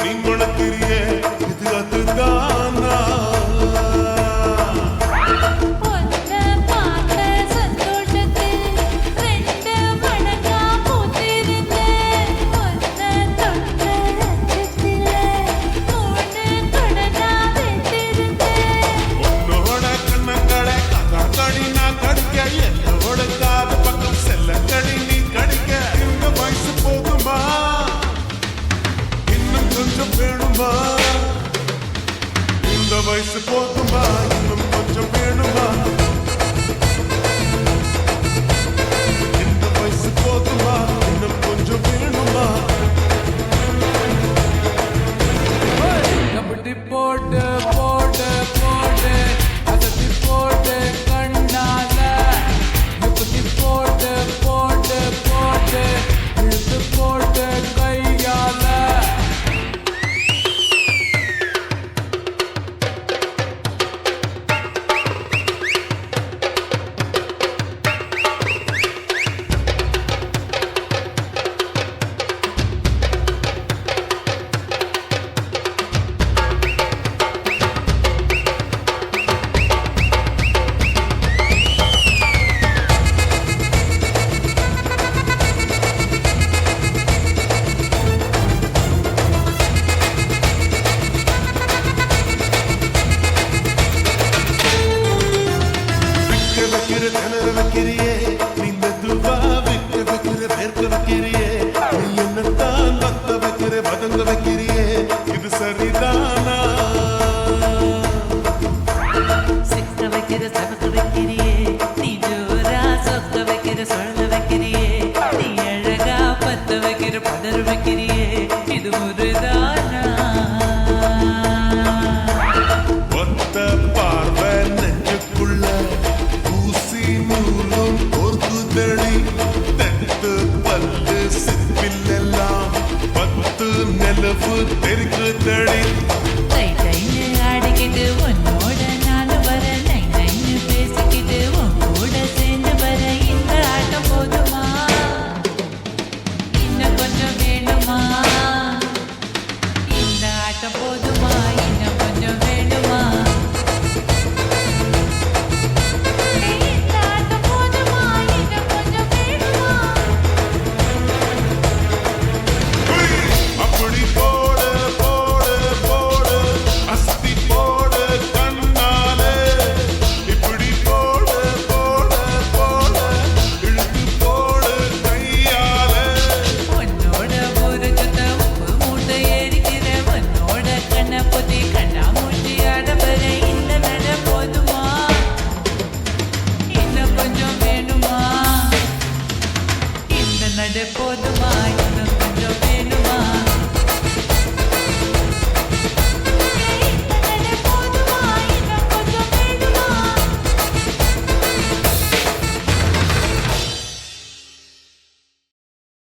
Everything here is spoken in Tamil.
நீ மணக்கிறியே இது அதுதானா இந்த வயசு போதுமா இன்னும் கொஞ்சம் வேணுமா இந்த வயசு போதுமா இன்னும் கொஞ்சம் வேணுமா எப்படி போட்டு போட்டு போட்டு அசத்தி போட்டு கண்ணால எப்படி போட்டு போட்டு போட்டு இழுத்து போட்டு கையால வைக்கிறியே நீ மெதுவா விட்டு வைக்கிற பேர்க்க வைக்கிறியே நீ என்னத்தான் வத்த வைக்கிற வதங்க வைக்கிறியே இது சரிதானா சிக்க வைக்கிற சமக்க வைக்கிறியே நீ ஜோரா சொக்க வைக்கிற சொல்ல வைக்கிறியே நீ அழகா பத்த வைக்கிற பதர் வைக்கிறியே இது முருதானா ஒத்த பார்வை நெஞ்சுக்குள்ள பல்லு சிப்பிலெல்லாம் 10 நிலவு தெருக்கு தடி தை தைன்னு ஆடிக்கிட்டு உன்னோட நாலு வர நை நைன்னு பேசிக்கிட்டு உன் கூட சேர்ந்து வர இந்த ஆட்டம் போதுமா இன்னும் கொஞ்சம் வேணுமா இந்த ஆட்டம் போதுமா இன்னும் கொஞ்சம் வேணுமா நட போதுமா